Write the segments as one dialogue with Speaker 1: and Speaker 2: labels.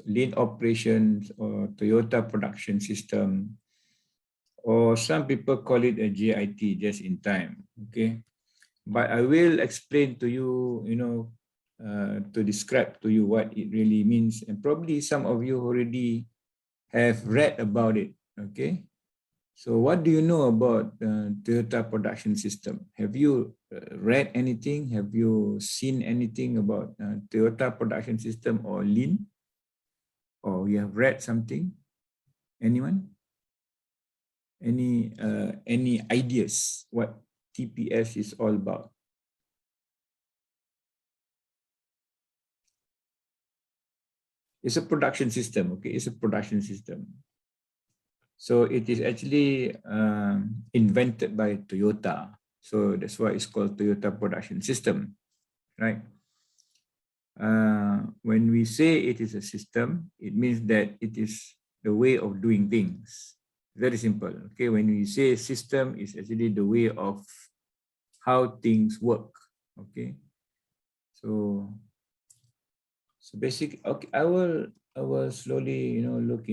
Speaker 1: So Lean Operations or Toyota Production System, or some people call it a JIT, just in time. Okay, but I will explain to you, to describe to you what it really means, and probably some of you already have read about it. Okay, so what do you know about Toyota Production System? Have you read anything? Have you seen anything about Toyota Production System or Lean? Or you have read something? Anyone? Any ideas what TPS is all about? It's a production system, okay? It's a production system. So it is actually invented by Toyota. So that's why it's called Toyota Production System, right? When we say it is a system, it means that it is the way of doing things. Very simple, okay? When we say system, it's actually the way of how things work, okay? So basically, okay, I will slowly, we'll look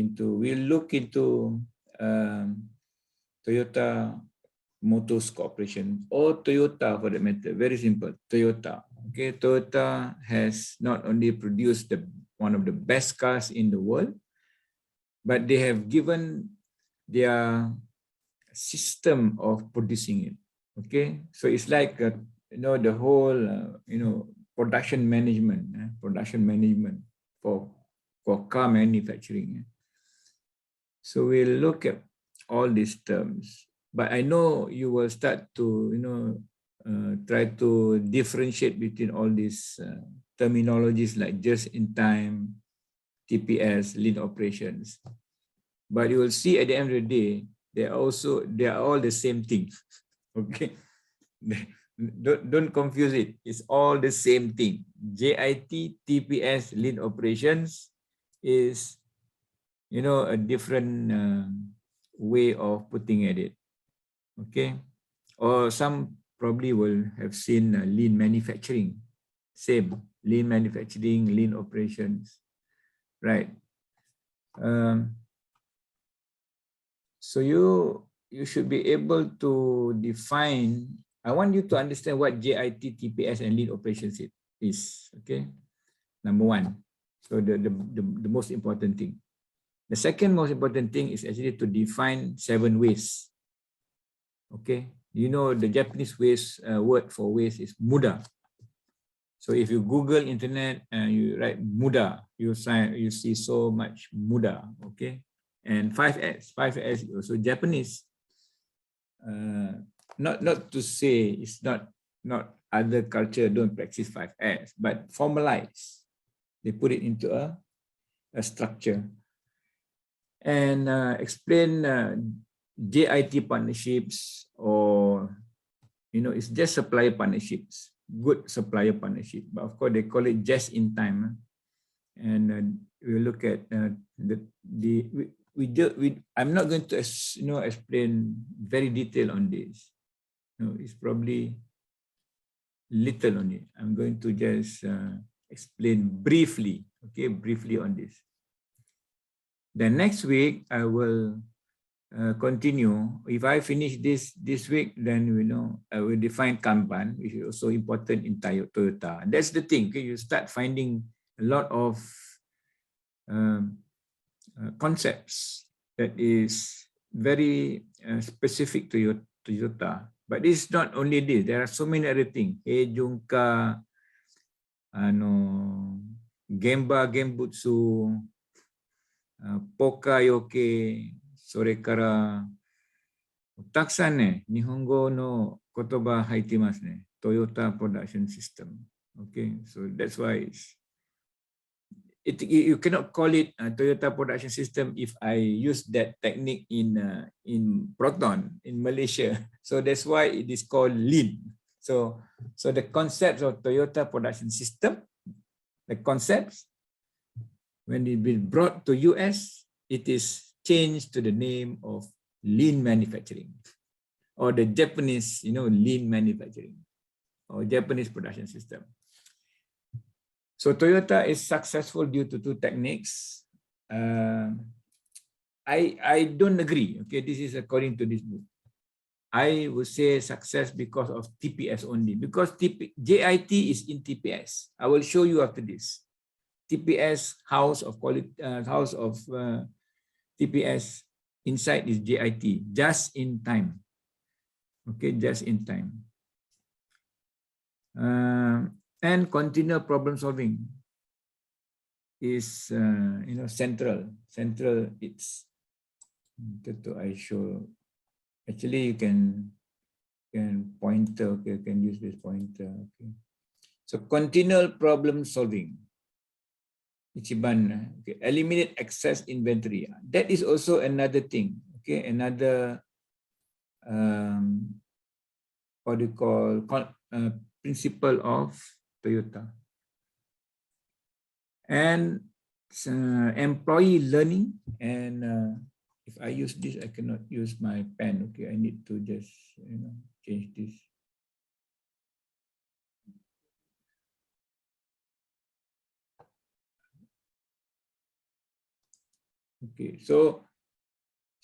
Speaker 1: into Toyota Motors Corporation, or Toyota for that matter. Very simple, Toyota. Okay, Toyota has not only produced one of the best cars in the world, but they have given their system of producing it. Okay, so it's like the whole production management for car manufacturing. So we'll look at all these terms, but I know you will start to try to differentiate between all these terminologies like just in time, TPS, lean operations. But you will see at the end of the day, they are all the same thing. Okay, don't confuse it. It's all the same thing. JIT, TPS, lean operations is a different way of putting at it. Okay, or some probably will have seen lean manufacturing. Same, lean manufacturing, lean operations, right? So you should be able to define. I want you to understand what JIT, TPS, and lean operations is. Okay, number one. So the most important thing. The second most important thing is actually to define 7 ways. Okay, the Japanese word for ways is Muda. So if you Google internet and you write Muda, you see so much Muda. Okay, and 5S is also Japanese. Not to say it's not other culture don't practice 5S, but formalize. They put it into a structure. And explain JIT partnerships, or it's just supplier partnerships, good supplier partnership. But of course, they call it just in time. And we look at I'm not going to explain very detail on this. It's probably little on it. I'm going to just explain briefly, okay, briefly on this. Then next week I will continue. If I finish this week, then I will define Kanban, which is also important in Toyota. That's the thing. Okay, you start finding a lot of concepts that is very specific to Toyota. But this is not only this. There are so many other things. Junka, Gemba, Gembutsu, Poka Yoke, それからたくさんね、日本語の言葉入ってますね。Toyota Production System. Okay, so that's why you cannot call it a Toyota Production System if I use that technique in Proton in Malaysia. So that's why it is called Lean. So the concepts of Toyota Production System, the concepts, when it been brought to US, it is changed to the name of lean manufacturing, or the Japanese, lean manufacturing, or Japanese production system. So Toyota is successful due to two techniques. I don't agree. Okay, this is according to this book. I would say success because of TPS only, because JIT is in TPS. I will show you after this. TPS house of quality, TPS inside is JIT, just in time. Okay, just in time. And continual problem solving is central. It's I show. Actually, you can pointer. Okay, you can use this pointer. Okay. So continual problem solving. Ichiban. Okay. Eliminate excess inventory. That is also another thing. Okay, another what do you call principle of Toyota. And employee learning, and if I use this, I cannot use my pen. Okay, I need to just change this. Okay, so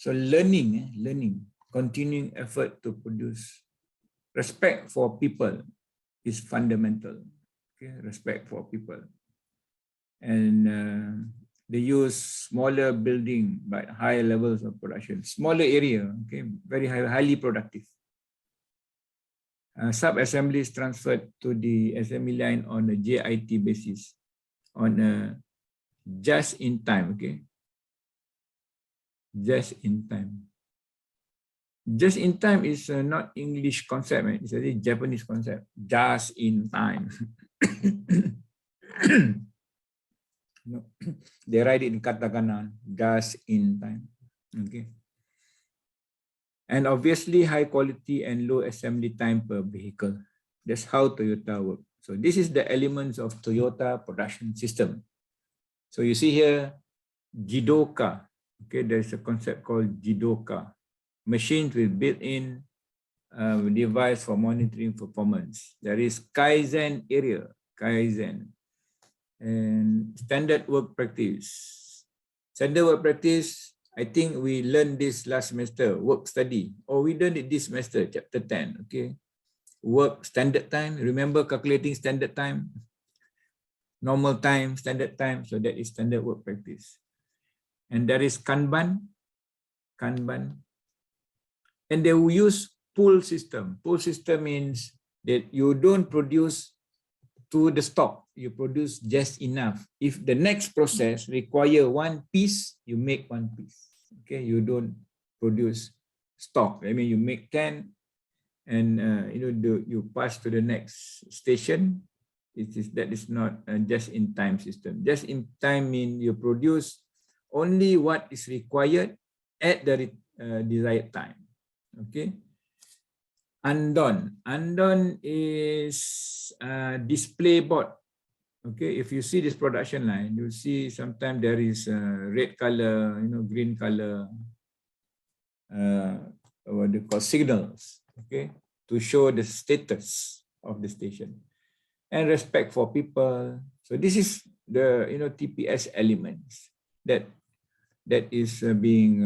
Speaker 1: learning, continuing effort to produce. Respect for people is fundamental. Okay, respect for people, and they use smaller building but higher levels of production, smaller area. Okay, very highly productive. Sub-assemblies transferred to the assembly line on a JIT basis, on a just in time. Okay, just in time. Just in time is not English concept, right? It's a Japanese concept. Just in time. No. They write it in katakana, just in time. Okay. And obviously high quality and low assembly time per vehicle. That's how Toyota works. So this is the elements of Toyota production system. So you see here, Jidoka. Okay, there's a concept called Jidoka. Machines with built-in device for monitoring performance. There is Kaizen area, Kaizen, and standard work practice. Standard work practice, I think we learned this last semester, work study, or we learned it this semester, chapter 10, okay? Work standard time, remember calculating standard time? Normal time, standard time, so that is standard work practice. And there is Kanban, and they will use pull system. Pull system means that you don't produce to the stock, you produce just enough. If the next process require one piece, you make one piece. Okay, you don't produce stock. I mean, you make 10, and you pass to the next station. That is not a just-in-time system. Just-in-time means you produce only what is required at the desired time. Okay. Andon is a display board. Okay, if you see this production line, you see sometimes there is a red color, green color, what they call signals. Okay, to show the status of the station, and respect for people. So this is the TPS elements that is being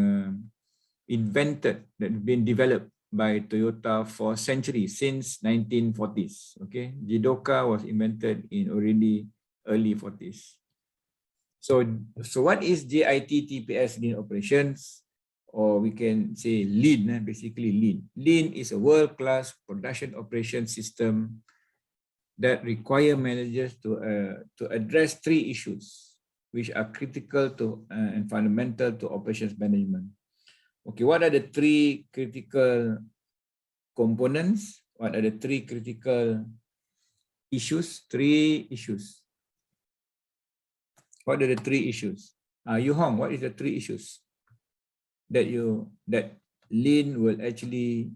Speaker 1: invented, that has been developed by Toyota for centuries, since 1940s. Okay, Jidoka was invented in already early 40s. So what is JIT TPS Lean Operations? Or we can say Lean, basically Lean. Lean is a world-class production operation system that require managers to address three issues which are critical to and fundamental to operations management. Okay, what are the three critical components? What are the three critical issues? Three issues. What are the three issues? Yu Hong, what is the three issues that Lean will actually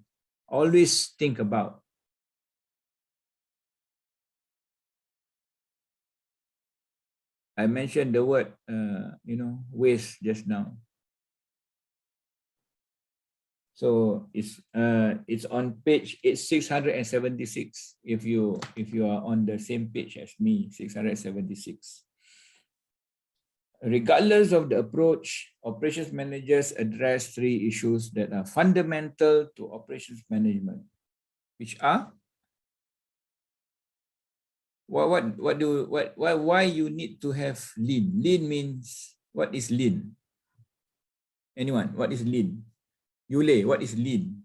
Speaker 1: always think about? I mentioned the word, waste just now. So it's on page 676 if you are on the same page as me, 676. Regardless of the approach, operations managers address three issues that are fundamental to operations management, which are why you need to have lean. Lean means, what is lean? Anyone? What is lean? Yule, what is lean?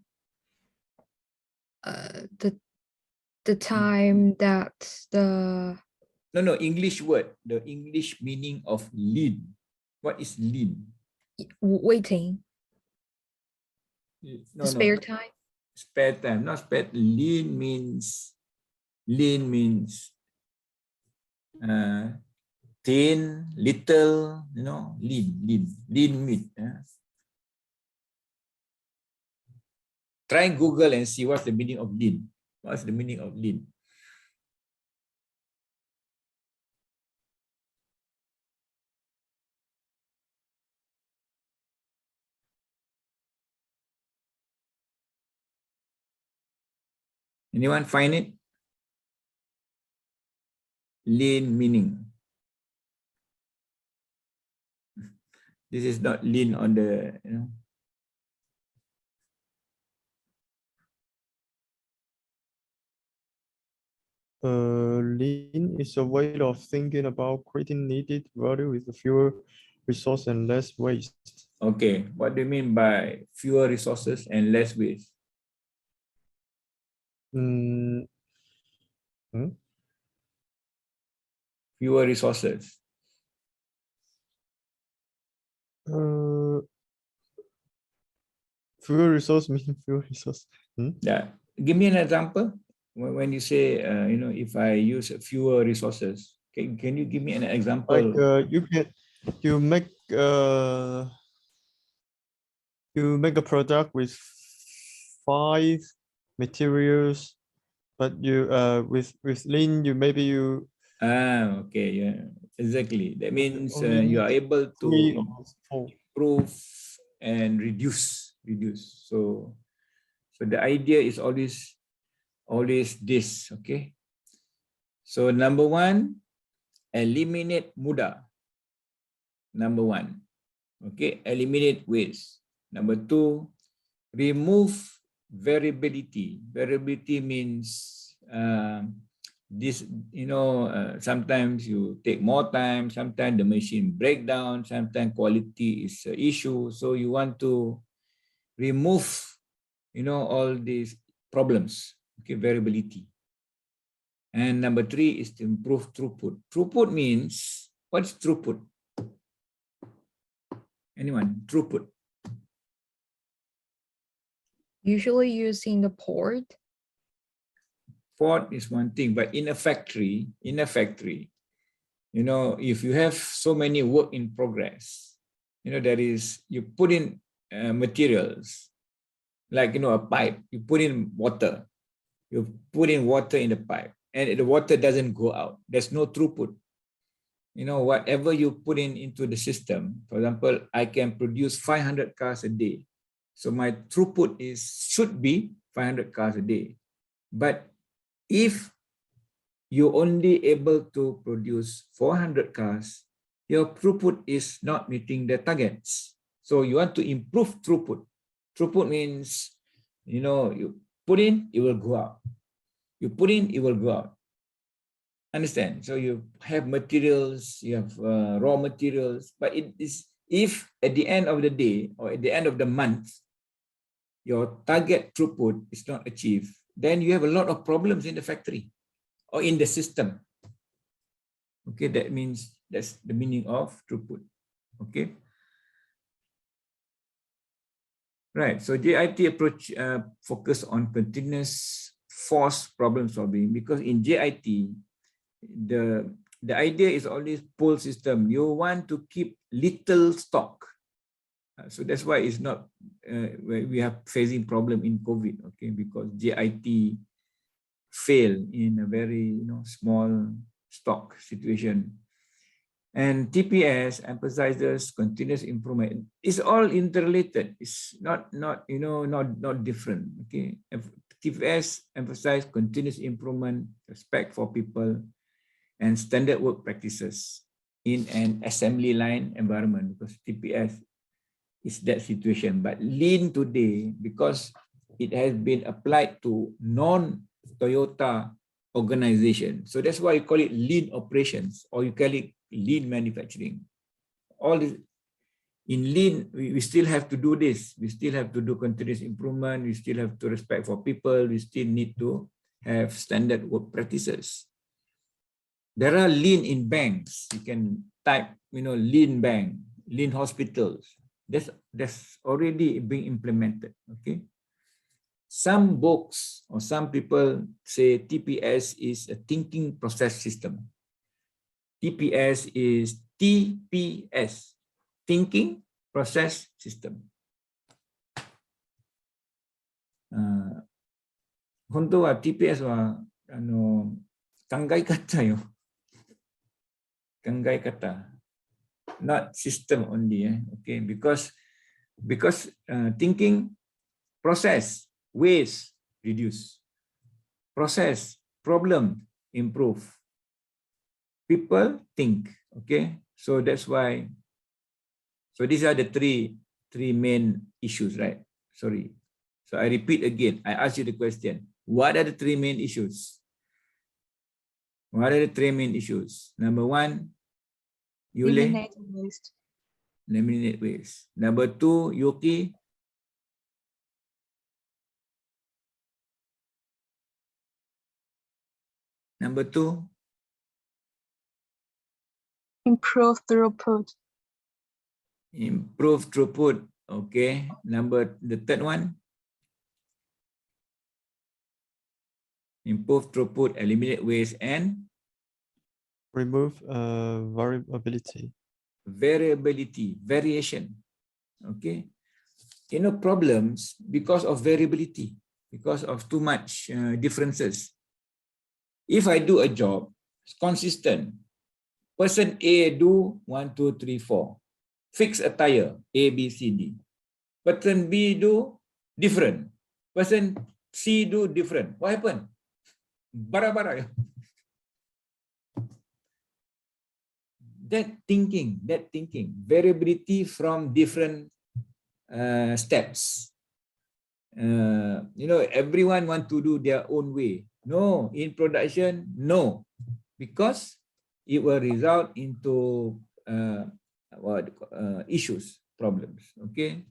Speaker 2: The time that the
Speaker 1: No, English word. The English meaning of lean. What is lean?
Speaker 2: waiting,
Speaker 1: No,
Speaker 2: spare time.
Speaker 1: Spare time, not spare. Lean means thin, little, lean meat. Try Google and see what's the meaning of lean. What's the meaning of lean? Anyone find it? Lean meaning. This is not lean on the,
Speaker 3: Lean is a way of thinking about creating needed value with fewer resources and less waste.
Speaker 1: Okay, what do you mean by fewer resources and less waste? Fewer resources.
Speaker 3: Fewer resource means fewer resource.
Speaker 1: Yeah, give me an example. When you say, if I use fewer resources, can you give me an example?
Speaker 3: Like you make a product with 5 materials, but you with lean you
Speaker 1: okay, yeah, exactly. That means
Speaker 3: only
Speaker 1: you are able to
Speaker 3: 3 or 4.
Speaker 1: improve and reduce. So the idea is always this. Okay. So number one, eliminate Muda. Number one, okay, eliminate waste. Number two, remove variability. Variability means this, sometimes you take more time, sometimes the machine break down, sometimes quality is an issue. So you want to remove, all these problems, okay, variability. And number three is to improve throughput. Throughput means, what's throughput? Anyone? Throughput.
Speaker 2: Usually using the port.
Speaker 1: Port is one thing, but in a factory, if you have so many work in progress, you put in materials, like, a pipe, you put in water in the pipe, and the water doesn't go out. There's no throughput. Whatever you put into the system, for example, I can produce 500 cars a day. So my throughput should be 500 cars a day. But if you're only able to produce 400 cars, your throughput is not meeting the targets. So you want to improve throughput. Throughput means, you put in, it will go out. You put in, it will go out. Understand? So you have materials, you have raw materials, but it is, if at the end of the day or at the end of the month, your target throughput is not achieved, then you have a lot of problems in the factory or in the system. Okay, that means that's the meaning of throughput. Okay. Right, so JIT approach focus on continuous force problem solving, because in JIT, the idea is always pull system. You want to keep little stock. So that's why it's not, we are facing problem in COVID, okay, because JIT fail in a very small stock situation. And TPS emphasizes continuous improvement. It's all interrelated. It's not different. Okay. TPS emphasizes continuous improvement, respect for people, and standard work practices in an assembly line environment, because TPS is that situation. But Lean today, because it has been applied to non-Toyota organization, so that's why you call it Lean Operations, or you call it Lean Manufacturing. All this in Lean, we still have to do this. We still have to do continuous improvement. We still have to respect for people. We still need to have standard work practices. There are Lean in banks. You can type, Lean bank, Lean hospitals. That's already being implemented. Okay. Some books or some people say TPS is a thinking process system. TPS is TPS, thinking process system. 本当は TPS は考え方よ。考え方。Not system only, okay? Because thinking process, waste, reduce. Process, problem, improve. People think, okay? So that's why. So these are the three main issues, right? Sorry. So I repeat again. I ask you the question. What are the three main issues? What are the three main issues? Number one, Yule.
Speaker 4: Eliminate waste.
Speaker 1: Eliminate waste. Number two, Yuki. Number two,
Speaker 4: Improve throughput.
Speaker 1: improve throughput. Okay. The third one, improve throughput, eliminate waste, and
Speaker 3: Remove variability.
Speaker 1: Variation. Okay. Problems because of variability, because of too much differences. If I do a job, it's consistent. Person A do 1, 2, 3, 4. Fix a tire, A, B, C, D. Person B do different. Person C do different. What happened? Bara-bara. That thinking, variability from different steps. Everyone want to do their own way. No, in production, no, because it will result into issues, problems. Okay,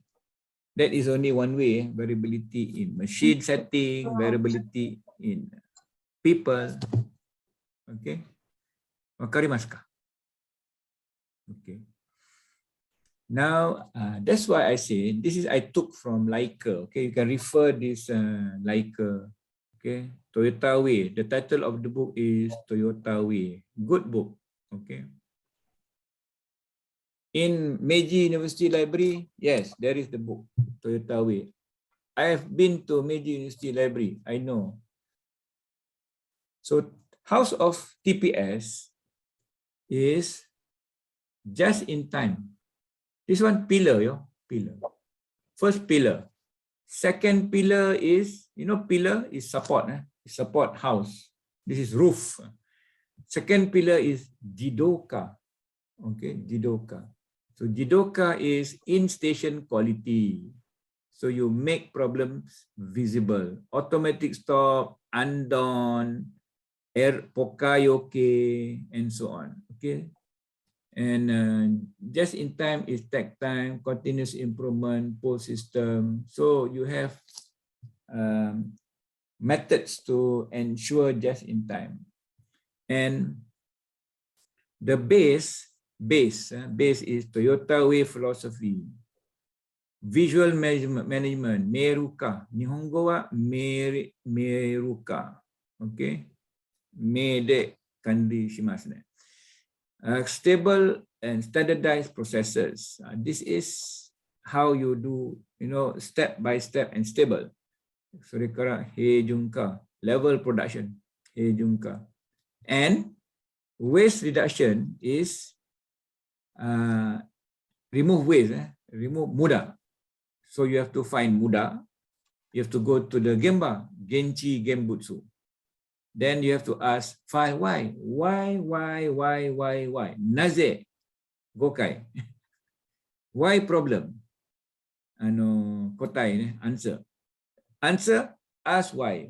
Speaker 1: that is only one way. Variability in machine setting, variability in people. Okay, wakarimasu ka? Okay. Now, that's why I say I took from Leica. Okay, you can refer this Leica. Okay, Toyota Way. The title of the book is Toyota Way. Good book. Okay. In Meiji University Library, yes, there is the book Toyota Way. I have been to Meiji University Library. I know. So, House of TPS is just in time. This one pillar, pillar. First pillar. Second pillar is, pillar is support, support house. This is roof. Second pillar is jidoka. Okay, jidoka. So jidoka is in-station quality. So you make problems visible. Automatic stop, undone, pokayoke, and so on. Okay. And just in time is tech time, continuous improvement, pull system. So you have methods to ensure just in time. And the base is Toyota Way philosophy. Visual management, meruka. Nihongo wa meruka. Okay. Mede kandi shimasu ne. Stable and standardized processes. This is how you do, step by step and stable. So, level production, and waste reduction is remove waste, remove Muda. So you have to find Muda. You have to go to the Gemba, Genchi Gembutsu. Then you have to ask five why. Why? Naze Gokai. Why problem? Ano kotai answer. Answer, ask why.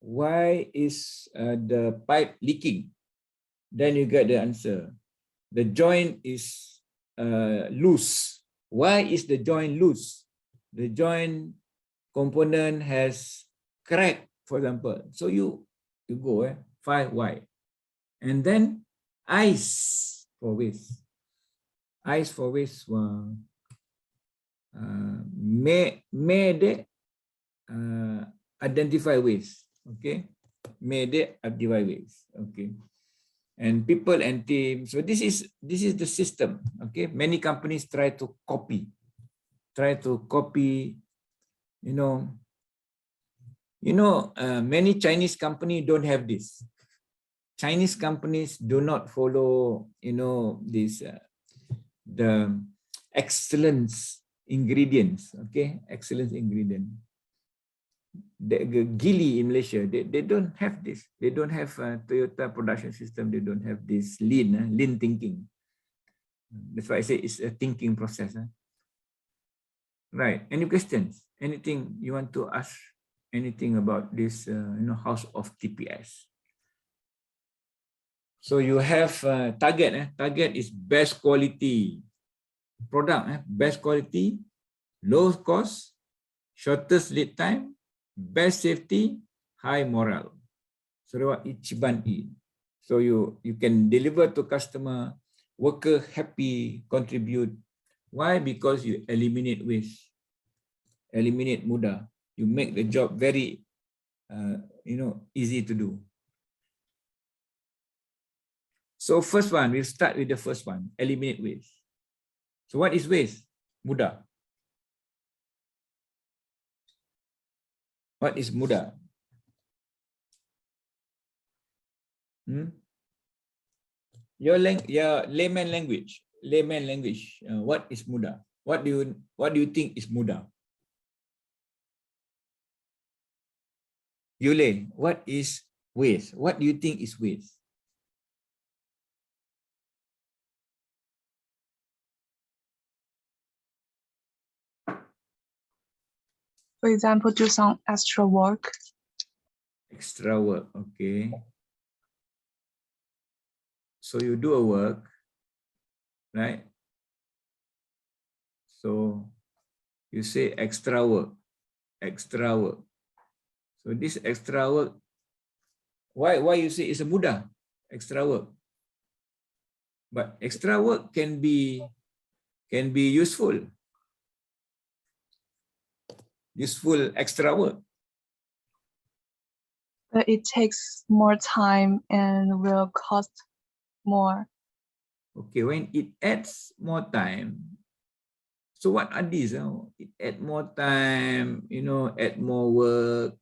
Speaker 1: Why is the pipe leaking? Then you get the answer. The joint is loose. Why is the joint loose? The joint component has crack, for example. So you go find why. And then ice for waste. Ice for waste. Identify waste. Okay. Identify waste. Okay. And people and team. So this is the system. Okay. Many companies try to copy. Many Chinese companies don't have this. Chinese companies do not follow, this the excellence ingredients. Okay, excellence ingredient. The Geely in Malaysia, they don't have this. They don't have a Toyota production system. They don't have this lean thinking. That's why I say it's a thinking process. Right. Any questions? Anything you want to ask? Anything about this, house of TPS? So you have target. Target is best quality product. Best quality, low cost, shortest lead time, best safety, high morale. So what Ichiban E. So you can deliver to customer, worker happy, contribute. Why? Because you eliminate waste, eliminate Muda. You make the job very, easy to do. So first one, we'll start with the first one, eliminate waste. So what is waste? Muda. What is Muda? Your layman language. What is Muda? What do you think is Muda? Yule, what is waste? What do you think is waste?
Speaker 4: For example, do some extra work.
Speaker 1: Extra work, okay. So you do a work, right? So you say extra work. So this extra work, why you say it's a Muda, extra work? But extra work can be useful. Useful extra work.
Speaker 4: But it takes more time and will cost more.
Speaker 1: Okay, when it adds more time, so what are these? It add more time, add more work.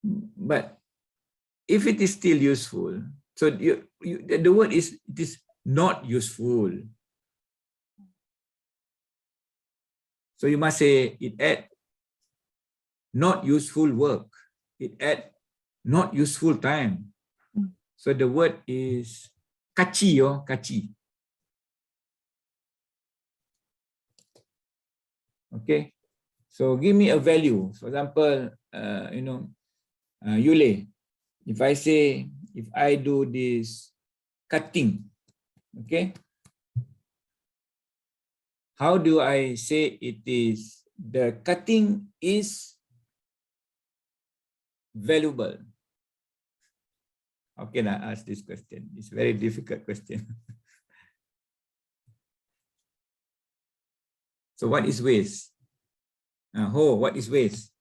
Speaker 1: But if it is still useful, so the word is, it is not useful. So you must say it add not useful work. It add not useful time. So the word is kachi, kachi. Okay. So give me a value. For example, Yule, if I say, if I do this cutting, okay, how do I say it is, the cutting is valuable? How can I ask this question? It's a very difficult question. So what is waste? What is waste?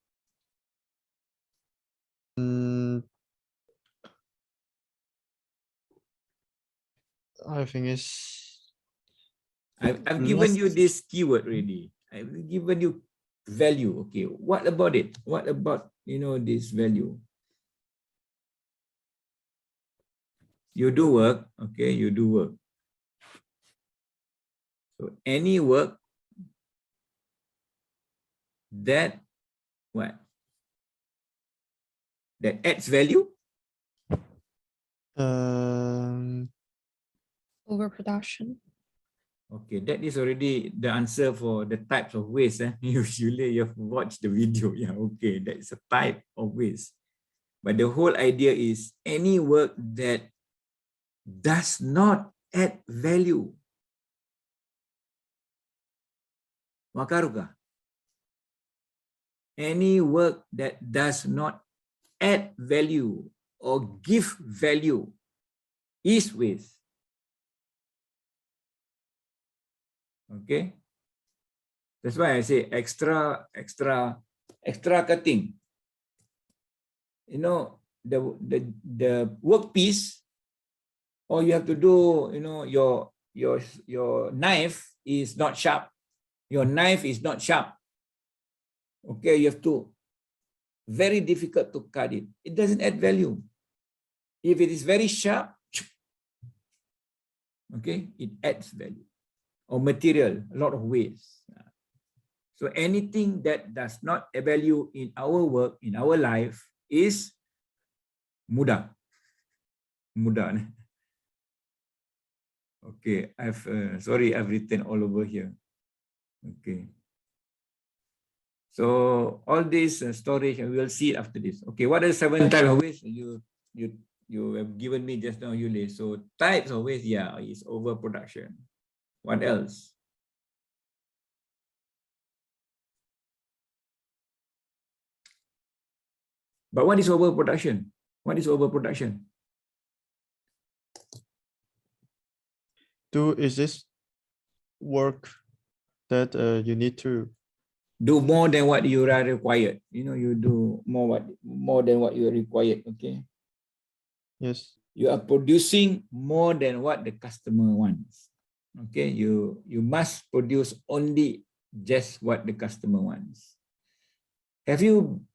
Speaker 3: I think it's
Speaker 1: I've given you this keyword already. I've given you value. Okay, what about it? What about this value? you do work, okay, you do work. So any work that what? That adds value.
Speaker 2: Overproduction.
Speaker 1: Okay, that is already the answer for the types of waste. Usually you have watched the video. Yeah, okay, that's a type of waste. But the whole idea is any work that does not add value. Wakaruka? Any work that does not add value or give value is waste. Okay? That's why I say extra cutting. You know, the workpiece, all you have to do, you know, your knife is not sharp. Your knife is not sharp. Okay, you have to, very difficult to cut it. It doesn't add value. If it is very sharp, okay, it adds value. Or material, a lot of waste. So anything that does not add value in our work, in our life, is muda. Muda. Okay, sorry, I've written all over here. Okay. So all this storage, we will see it after this. Okay, what are 7 types of waste you have given me just now, Yuli? So types of waste, yeah, is overproduction. What else? But what is overproduction? What is overproduction?
Speaker 3: Is this work that you need to
Speaker 1: Do more than what you are required. You know, you do more than what you are required. Okay.
Speaker 3: Yes.
Speaker 1: You are producing more than what the customer wants. Okay. You must produce only just what the customer wants. Have you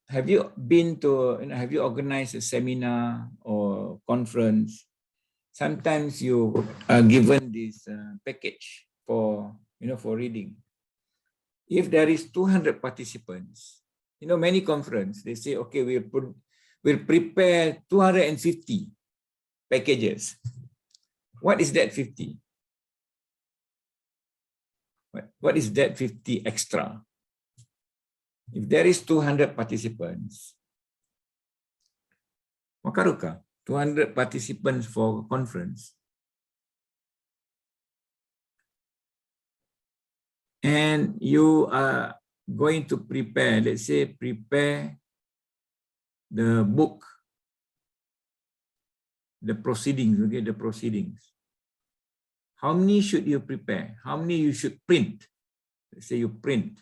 Speaker 1: been to, you know, have you organized a seminar or conference? Sometimes you are given this package for, you know, for reading. If there is 200 participants, you know, many conference, they say, okay, we'll prepare 250 packages. What is that 50? What is that 50 extra? If there is 200 participants, Makaruka, 200 participants for conference. And you are going to prepare, let's say, prepare the book, the proceedings, okay, the proceedings. How many should you prepare? How many you should print? Let's say you print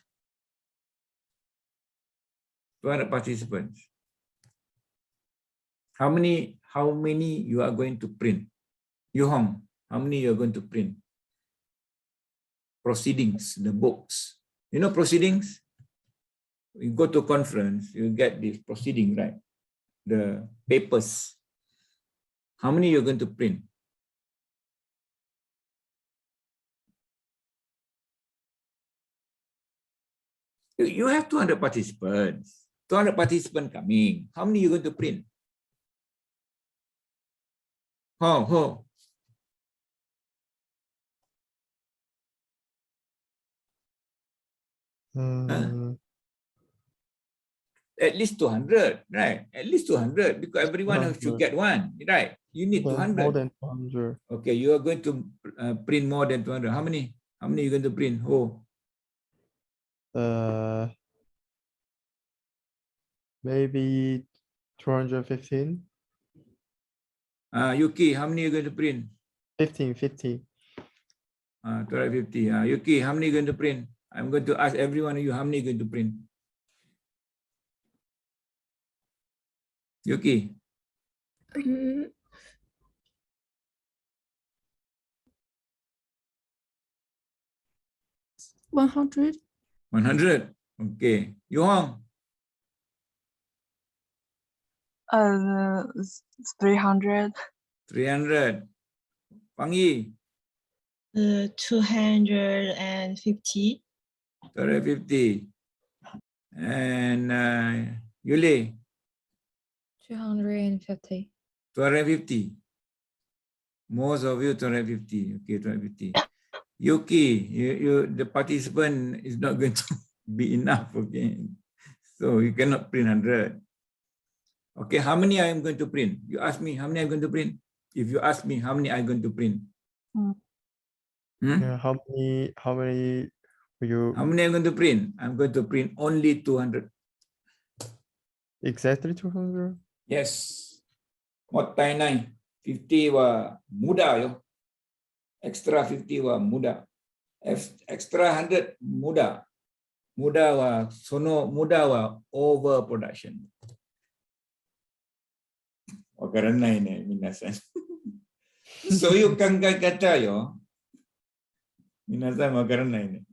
Speaker 1: 200 participants. How many you are going to print? Yu Hong, how many you are going to print? Proceedings, the books. You know proceedings? You go to a conference, you get this proceeding, right? The papers. How many you're going to print? You have 200 participants. 200 participants coming. How many you going to print? Ho. At least 200, right? At least 200 because everyone should get one, right? You need 200.
Speaker 3: More than 200.
Speaker 1: Okay, you are going to print more than 200. How many? How many are you going to print?
Speaker 3: Maybe 215.
Speaker 1: Yuki, how many are you going to print?
Speaker 3: 50.
Speaker 1: 250. Yuki, how many are you going to print? I'm going to ask every one of you, how many are you going to print? Yuki.
Speaker 2: 100.
Speaker 1: 100. Okay. Yu Hong.
Speaker 4: 300.
Speaker 1: 300. Pangi,
Speaker 2: 250.
Speaker 1: 250. And Yuli,
Speaker 2: 250.
Speaker 1: 250. Most of you 250. Okay, 250. Yuki, the participant is not going to be enough. Okay, so you cannot print 100. Okay, how many I am going to print? You ask me how many I'm going to print. If you ask me how many I'm going to print,
Speaker 3: Yeah, how many will you
Speaker 1: how many I'm going to print? I'm going to print only 200.
Speaker 3: exactly 200?
Speaker 1: Yes. What time 50 wa muda yo. Extra 50 wa muda. Extra 100 muda. Muda wa sono muda wa overproduction. Karena ini minasan. So you kan kata yo. Minasan karena ini.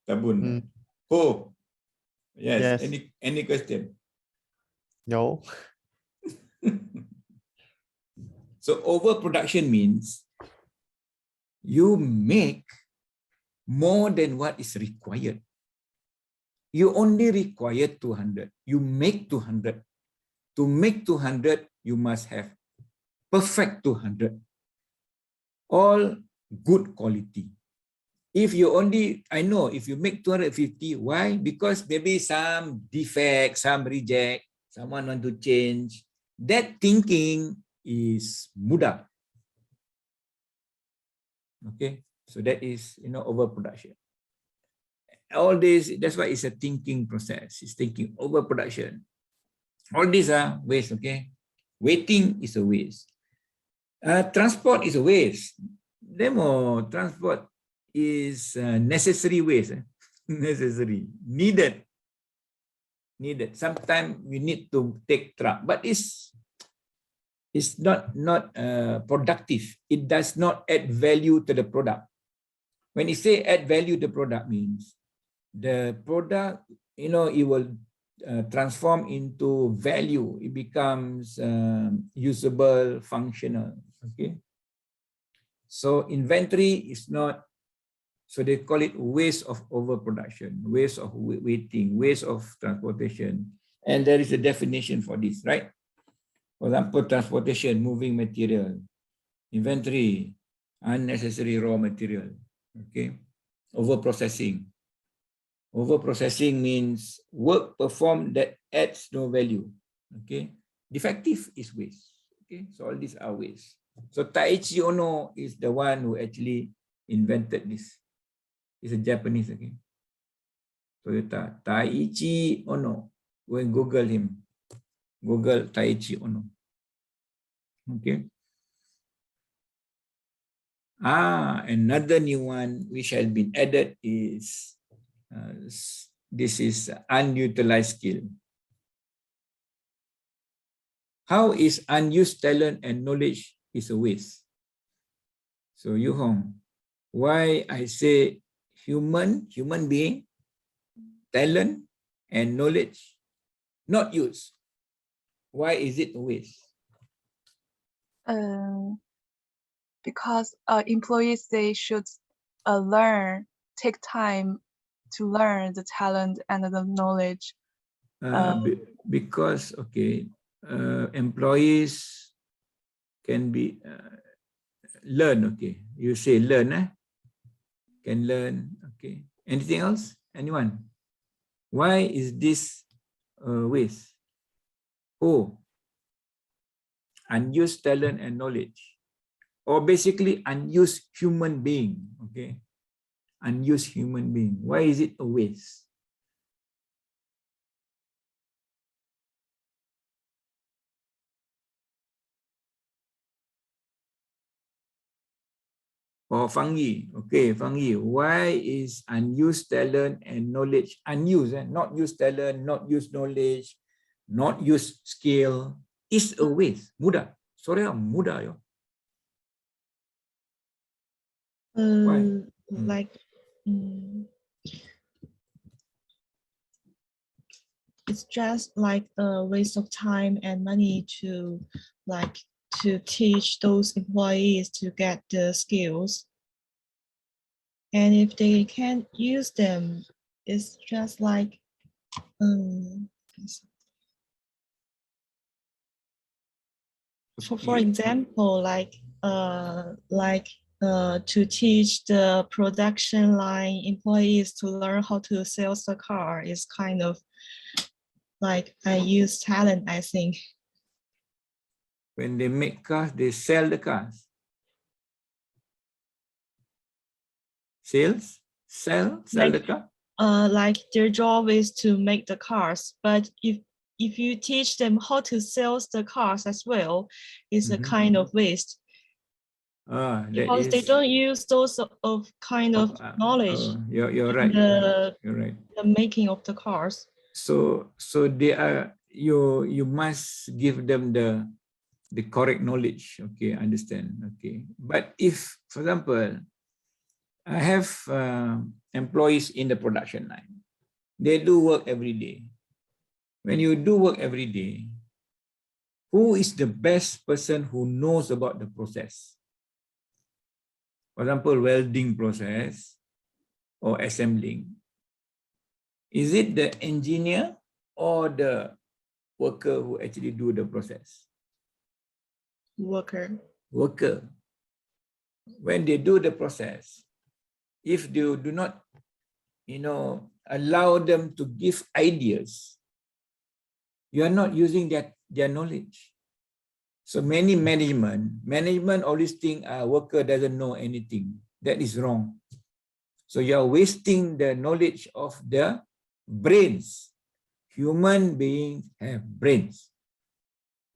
Speaker 1: Tabun. Oh. Yes.
Speaker 3: Yes.
Speaker 1: Any question?
Speaker 3: No.
Speaker 1: So overproduction means you make more than what is required. You only require 200. You make 200. To make 200, you must have perfect 200. All good quality. If you only, I know, if you make 250, why? Because maybe some defect, some reject, someone want to change. That thinking is muda. Okay, so that is, overproduction. All this, that's why it's a thinking process. It's thinking overproduction. All these are waste, okay? Waiting is a waste. Transport is a waste. Demo transport is necessary waste. Necessary. Needed. Sometimes we need to take truck, but it's not productive. It does not add value to the product. When you say add value to the product means the product, it will transform into value. It becomes usable, functional. Okay. So inventory is not, so they call it waste of overproduction, waste of waiting, waste of transportation. And there is a definition for this, right? For example, transportation, moving material, inventory, unnecessary raw material. Okay. Overprocessing. Overprocessing means work performed that adds no value. Okay. Defective is waste. Okay. So all these are waste. So Taiichi Ono is the one who actually invented this. He's a Japanese. Okay. Toyota. Taiichi Ono. Go and Google him. Google Taiichi Ono. Okay. Another new one which has been added is this is unutilized skill. How is unused talent and knowledge is a waste? So Yu Hong, why I say human being, talent and knowledge not used? Why is it a waste?
Speaker 4: Because employees, they should take time to learn the talent and the knowledge.
Speaker 1: Because, okay, employees can be learn, okay. You say learn, can learn, okay. Anything else? Anyone? Why is this waste? Oh, unused talent and knowledge. Or basically unused human being, okay? Unused human being. Why is it a waste? Or Fangi, okay, Fangi, why is unused talent and knowledge unused? Not used talent, not used knowledge, not used skill is a waste. Muda, sorry, muda yo. Why?
Speaker 2: Like it's just like a waste of time and money to to teach those employees to get the skills. And if they can't use them, it's just like, for example, to teach the production line employees to learn how to sell the car is kind of like I use talent, I think.
Speaker 1: When they make cars, they sell the cars. Sell the car.
Speaker 2: Like their job is to make the cars, but if you teach them how to sell the cars as well, it's a kind of waste. Because they don't use those of kind of knowledge.
Speaker 1: You're right. You're right.
Speaker 2: The making of the cars.
Speaker 1: So they are you must give them the correct knowledge. Okay, understand. Okay, but if, for example, I have employees in the production line, they do work every day. When you do work every day, who is the best person who knows about the process? For example, welding process or assembling. Is it the engineer or the worker who actually do the process?
Speaker 2: Worker.
Speaker 1: When they do the process, if they do not, allow them to give ideas, you are not using their knowledge. So many management always think a worker doesn't know anything. That is wrong. So you are wasting the knowledge of the brains. Human beings have brains.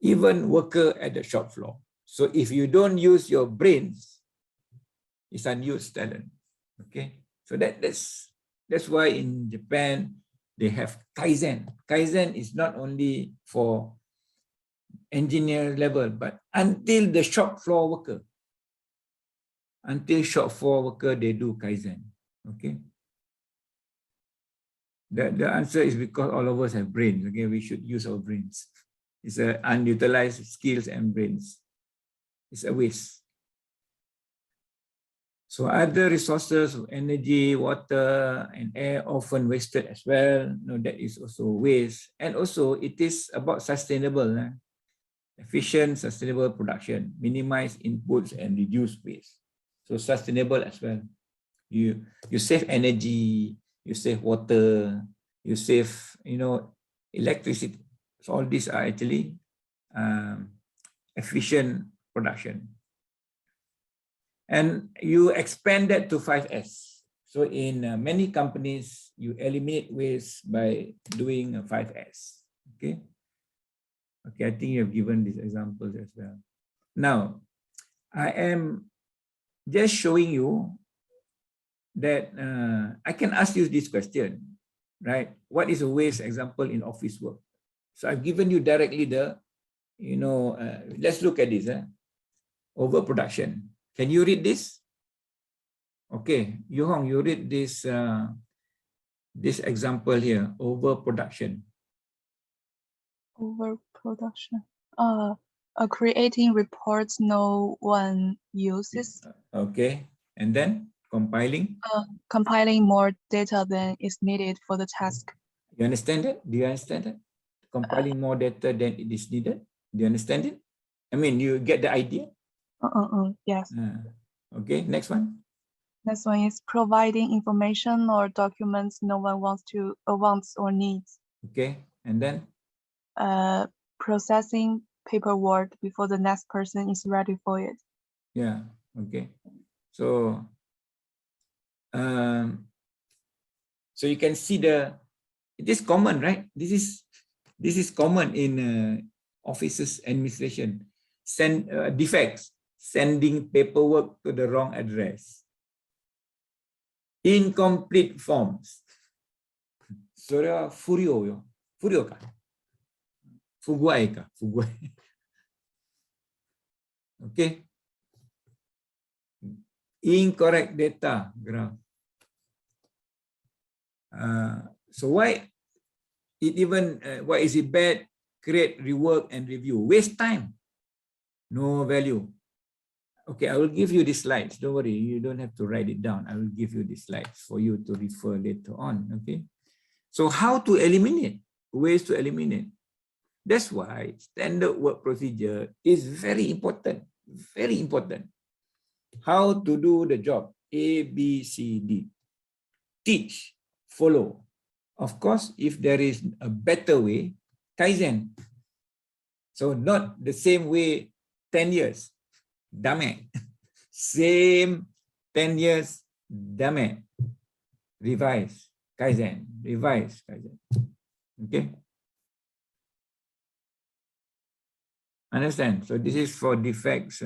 Speaker 1: Even worker at the shop floor. So if you don't use your brains, it's unused talent. Okay. So that's why in Japan they have Kaizen. Kaizen is not only for engineer level, but until the shop floor worker. Until shop floor worker, they do Kaizen. Okay. The answer is because all of us have brains. Okay, we should use our brains. It's an unutilized skills and brains. It's a waste. So other resources, energy, water, and air often wasted as well. No, that is also waste. And also it is about sustainable, efficient, sustainable production, minimize inputs and reduce waste. So sustainable as well. You save energy, you save water, you save, electricity. So all these are actually efficient production. And you expand that to 5S. So in many companies, you eliminate waste by doing a 5S. Okay. Okay, I think you have given these examples as well. Now, I am just showing you that I can ask you this question, right? What is a waste example in office work? So I've given you directly the, let's look at this. Overproduction. Can you read this? Okay, Yu-Hong, you read this, this example here, overproduction.
Speaker 4: Overproduction. Creating reports no one uses.
Speaker 1: Okay, and then compiling.
Speaker 4: Compiling more data than is needed for the task.
Speaker 1: You understand that? Do you understand that? Compiling more data than it is needed. Do you understand it? I mean, you get the idea?
Speaker 4: Yes.
Speaker 1: Okay, next one.
Speaker 4: Next one is providing information or documents no one wants or needs.
Speaker 1: Okay, and then?
Speaker 4: Processing paperwork before the next person is ready for it.
Speaker 1: Yeah, okay. So, so you can see it is common, right? This is common in offices administration. Defects, sending paperwork to the wrong address. Incomplete forms. Surya Furio ka? Fuguai ka? Fuguai. Okay. Incorrect data graph. So why is it bad? Create, rework, and review. Waste time. no value. Okay, I will give you these slides. Don't worry, you don't have to write it down. I will give you these slides for you to refer later on. Okay. So how to eliminate? Ways to eliminate. That's why standard work procedure is very important. Very important. How to do the job? A, B, C, D. Teach, follow. Of course, if there is a better way, Kaizen. So not the same way 10 years. Dame. Same 10 years. Dame. Revise. Kaizen. Revise. Kaizen. Okay. Understand? So this is for defects,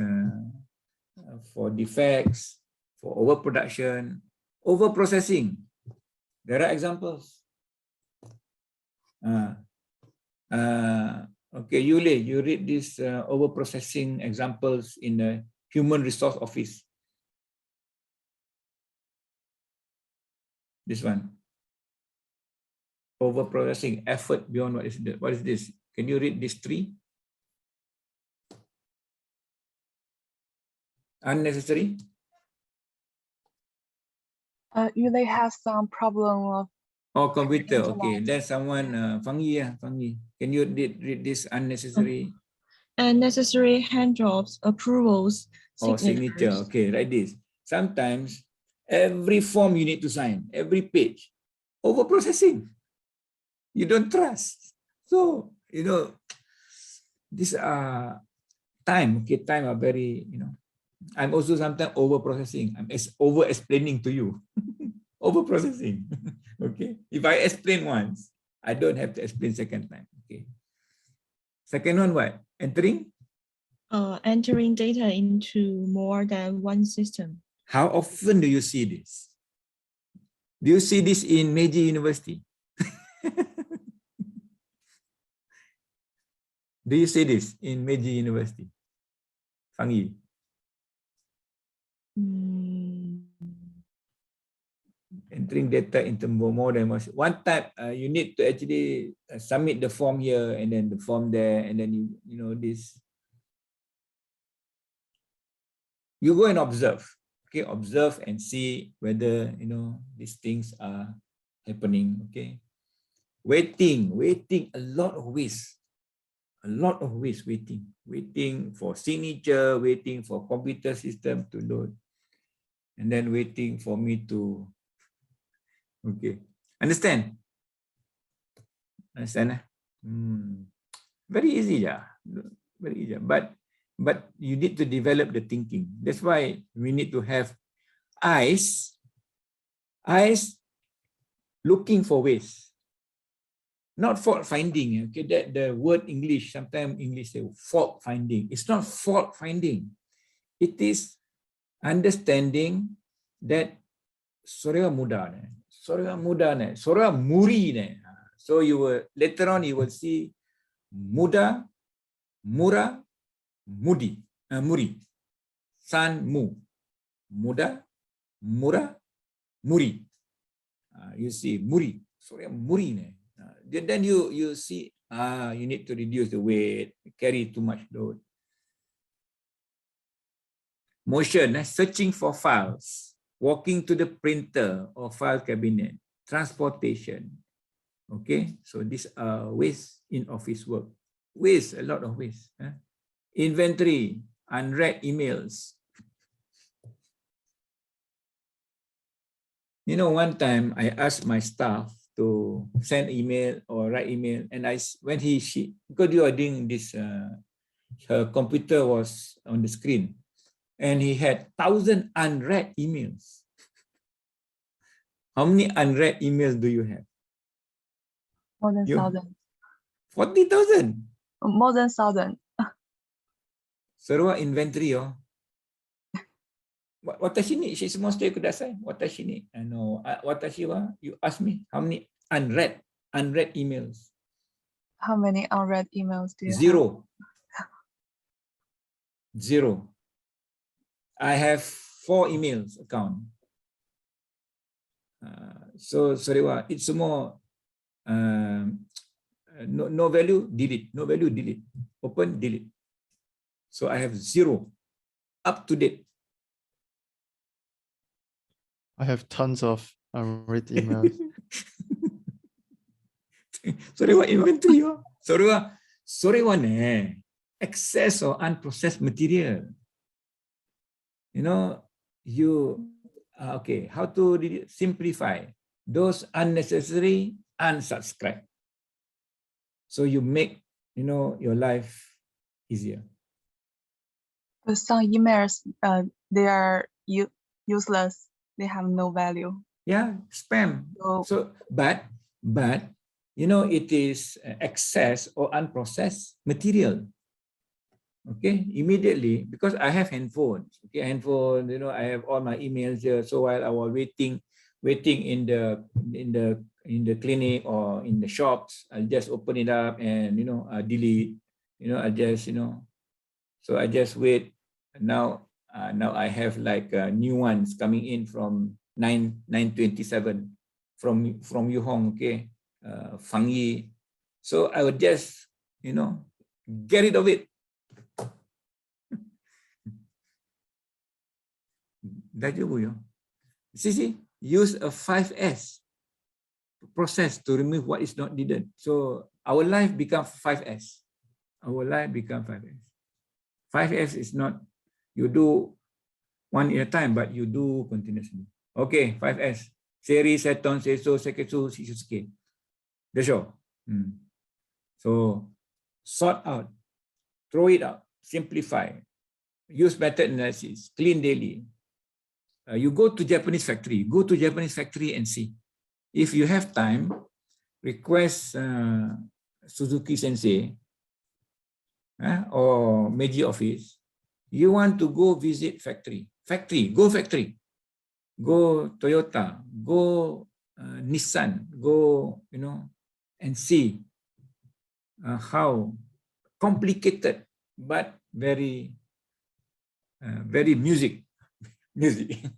Speaker 1: for overproduction, overprocessing. There are examples. Okay, Yule, you read these overprocessing examples in the Human Resource Office. This one. Overprocessing, effort beyond what is this? Can you read these three? Unnecessary.
Speaker 4: They have some problem of
Speaker 1: Computer. Okay, there's someone, Fangi. Can you read this unnecessary?
Speaker 2: Unnecessary hand jobs, approvals,
Speaker 1: Signature. Okay, write this. Sometimes every form you need to sign, every page, overprocessing. You don't trust. So, these are time. Okay, time are very, I'm also sometimes overprocessing. I'm over-explaining to you. Overprocessing. Okay. If I explain once, I don't have to explain second time. Okay. Second one, what? Entering?
Speaker 2: Entering data into more than one system.
Speaker 1: How often do you see this? Do you see this in Meiji University? Do you see this in Meiji University? Fangi? Entering data into more than one time, you need to actually submit the form here and then the form there, and then this. You go and observe. Okay, observe and see whether these things are happening. Okay, waiting, a lot of waste, waiting for signature, waiting for computer system to load, and then waiting for me to. Okay, understand? Understand? Very easy, yeah. Very easy, but you need to develop the thinking. That's why we need to have eyes looking for ways, not fault finding. Okay, that the word English, sometimes English say fault finding. It's not fault finding. It is understanding that Surya Muda, Muri. So you will later on you will see Muda, Mura, Muri. San Mu. Muda, Mura, Muri. You see Muri. Surya Muri. Then you see you need to reduce the weight, carry too much load. Motion, searching for files, walking to the printer or file cabinet, transportation. Okay, so these are waste in office work. Waste, a lot of waste. Inventory, unread emails. One time I asked my staff to send email or write email, and because you are doing this, her computer was on the screen, and he had 1,000 unread emails. How many unread emails do you have?
Speaker 4: More than 1,000.
Speaker 1: 40,000.
Speaker 4: More than 1,000.
Speaker 1: Seruah inventory, oh. Watashi ni shishimoshite kudasai. Watashi ni watashi wa, you ask me how many unread emails.
Speaker 4: How many unread emails do you
Speaker 1: Zero.
Speaker 4: have?
Speaker 1: Zero. I have 4 emails account. So Seruah, it's more no value, delete. No value, delete. Open, delete. So I have 0 up to date.
Speaker 3: I have tons of unread emails.
Speaker 1: Sorry, what inventory? Sorry, one excess or unprocessed material. You know, okay, how to simplify those unnecessary unsubscribe. So you make, your life easier.
Speaker 4: But some emails, they are useless. They have no value.
Speaker 1: Yeah, spam. So, but it is excess or unprocessed material. Okay, immediately, because I have handphones. Okay, handphone. I have all my emails here. So while I was waiting in the clinic or in the shops, I'll just open it up and I delete. I just so I just wait. Now I have like new ones coming in from 927 from Yu Hong. Okay, Fang Yi. So I would just get rid of it. See, use a 5S process to remove what is not needed. So our life becomes 5S. Our life becomes 5S. 5S is not you do one at a time, but you do continuously. Okay, 5S. Seri, seton, seso, seketsu, sisusuke. That's all. So sort out, throw it out, simplify, use method analysis, clean daily. You go to Japanese factory. Go to Japanese factory and see. If you have time, request Suzuki Sensei or Meiji office. You want to go visit factory. Go factory. Go Toyota. Go Nissan. Go, and see how complicated but very music.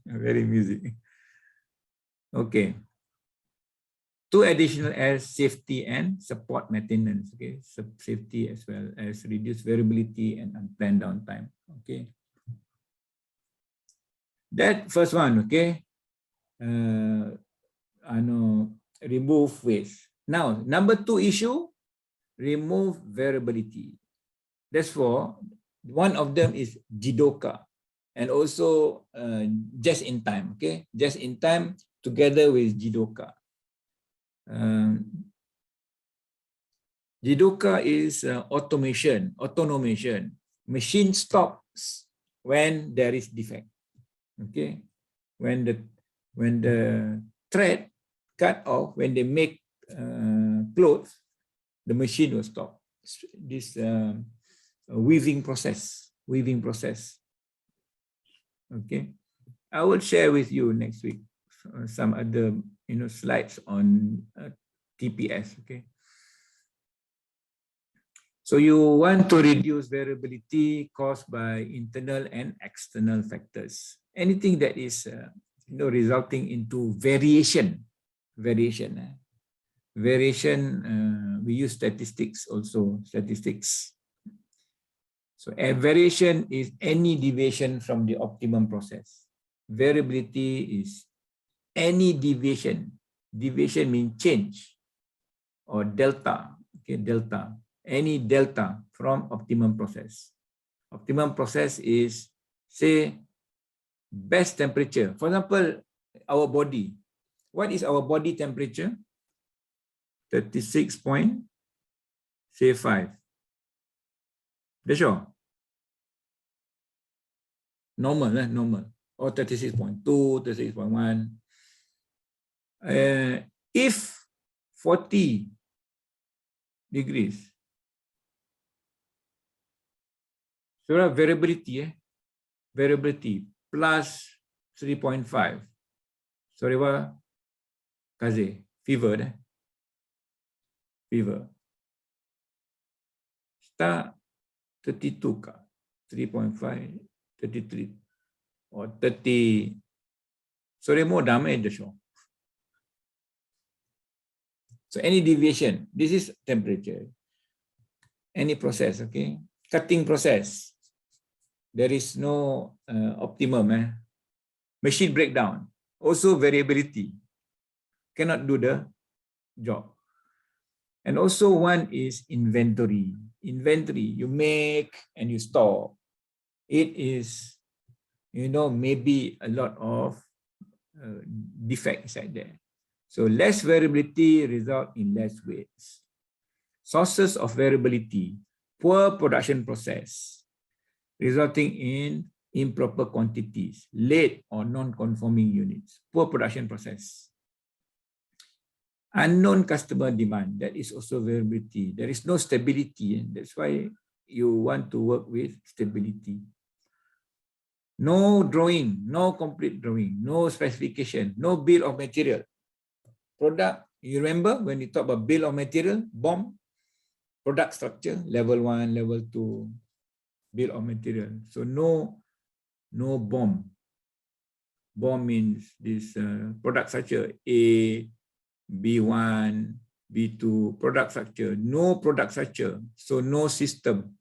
Speaker 1: Very music. Okay. 2 additional as safety and support maintenance. Okay, safety as well as reduce variability and unplanned downtime. Okay. That first one. Okay. Remove waste. Now, number 2 issue, remove variability. That's for one of them is Jidoka. And also just in time, okay? Just in time together with Jidoka. Jidoka is automation. Machine stops when there is defect. Okay, when the thread cut off, when they make clothes, the machine will stop. This weaving process. Okay, I will share with you next week some other slides on TPS. Okay, so you want to reduce variability caused by internal and external factors. Anything that is resulting into variation. We use statistics also. So a variation is any deviation from the optimum process. Variability is any deviation. Deviation means change or delta. Okay, delta. Any delta from optimum process. Optimum process is, say, best temperature. For example, our body. What is our body temperature? 36.5. That's all. Normal. Or 36.2, 36.1. If 40 degrees, so variability plus 3.5. Sorry, what? Kaze, fever. Start 32 ka, 3.5, 33, or 30. Sorry, more damage the show. So any deviation, this is temperature. Any process, okay? Cutting process. there is no optimum. Machine breakdown, also variability, cannot do the job. And also one is inventory. Inventory, you make and you store. It is, maybe a lot of defects inside there. So less variability result in less waste. Sources of variability, poor production process, resulting in improper quantities, late or non-conforming units, poor production process. Unknown customer demand, that is also variability. There is no stability, and that's why you want to work with stability. No drawing, no complete drawing, no specification, no bill of material. Product, you remember when you talk about bill of material, BOM, product structure, level 1, level 2, bill of material. So no BOM. BOM means this product structure, A, B1, B2, product structure, no product structure, so no system.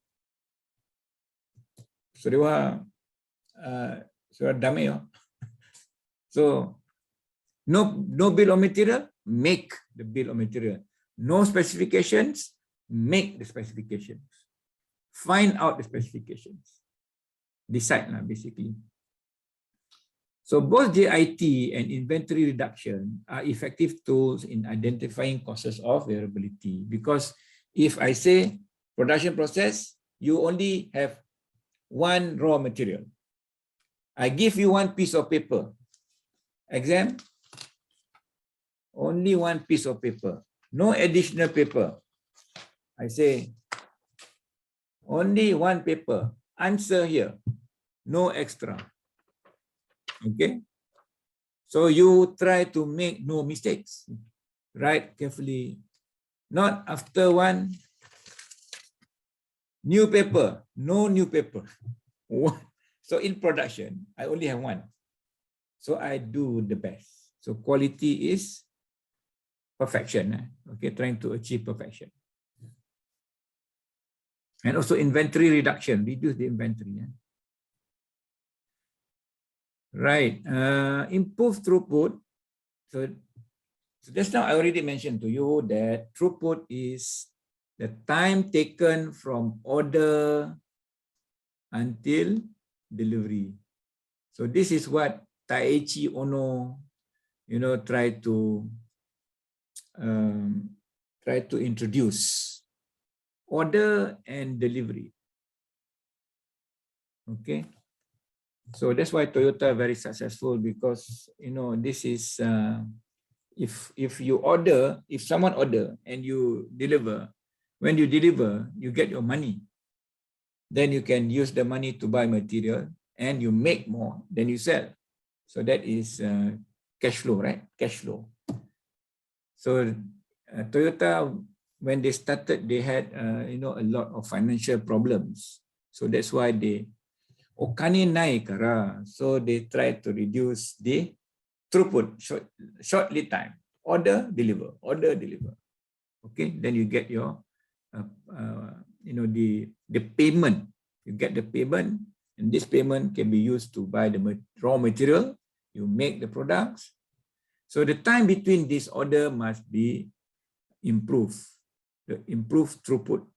Speaker 1: So they were dummy. So no bill of material, make the bill of material. No specifications, make the specifications. Find out the specifications. Decide basically. So both JIT and inventory reduction are effective tools in identifying causes of variability. Because if I say production process, you only have one raw material. I give you one piece of paper. Exam, only one piece of paper. No additional paper. I say, only one paper. Answer here. No extra. Okay, so you try to make no mistakes. Write carefully. Not after one new paper, no new paper. So in production, I only have one. So I do the best. So quality is perfection. Okay, trying to achieve perfection. And also inventory reduction, reduce the inventory. Right, improve throughput. So just now I already mentioned to you that throughput is the time taken from order until delivery. So this is what Taiichi Ono, try to introduce. Order and delivery. Okay. So that's why Toyota very successful, because this is if you order, if someone order and you deliver, when you deliver, you get your money. Then you can use the money to buy material and you make more, then you sell. So that is cash flow, right? Cash flow. So Toyota, when they started, they had a lot of financial problems. So that's why they so they try to reduce the throughput, short lead time. Order, deliver, order, deliver. Okay, then you get your the payment. You get the payment, and this payment can be used to buy the raw material. You make the products. So the time between this order must be improved. The improved throughput.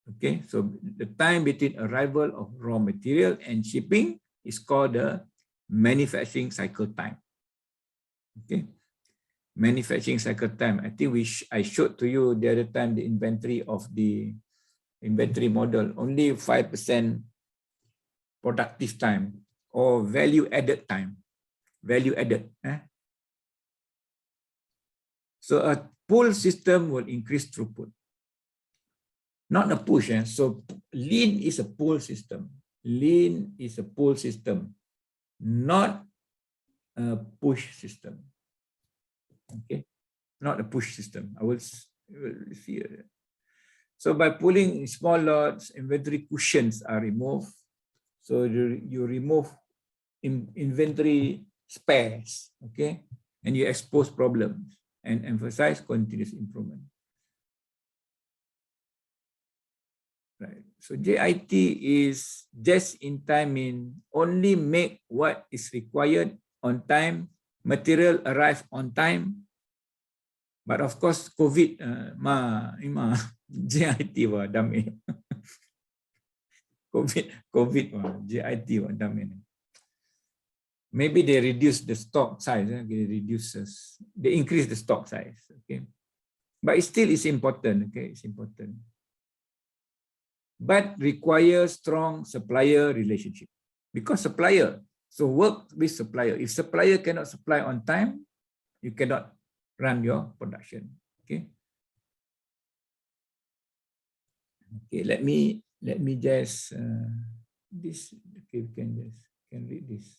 Speaker 1: Okay, so the time between arrival of raw material and shipping is called the manufacturing cycle time. Okay, manufacturing cycle time. I think I showed to you the other time the inventory of the inventory model. Only 5% productive time or value added time. Value added. So a pull system will increase throughput. Not a push. So lean is a pull system. Lean is a pull system, not a push system. Okay, not a push system. I will see. So by pulling small lots, inventory cushions are removed. So you remove inventory spares. Okay, and you expose problems and emphasize continuous improvement. Right. So JIT is just in time, mean only make what is required on time, material arrive on time. But of course, COVID, JIT wa dami. COVID wa JIT wa dami. Maybe they reduce the stock size. They increase the stock size. Okay, but it still is important. Okay, it's important. But require strong supplier relationship because supplier. So work with supplier. If supplier cannot supply on time, you cannot run your production. Okay. Okay. Let me just this. Okay, we can read this.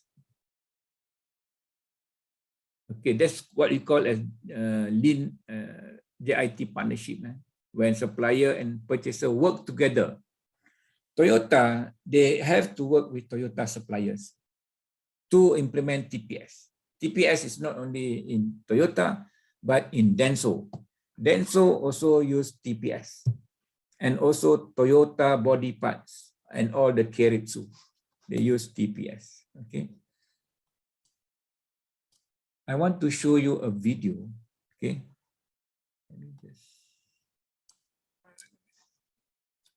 Speaker 1: Okay, that's what we call as Lean JIT Partnership. When supplier and purchaser work together. Toyota, they have to work with Toyota suppliers to implement TPS. TPS is not only in Toyota, but in Denso. Denso also use TPS. And also Toyota body parts and all the Keiretsu, they use TPS. Okay. I want to show you a video. Okay.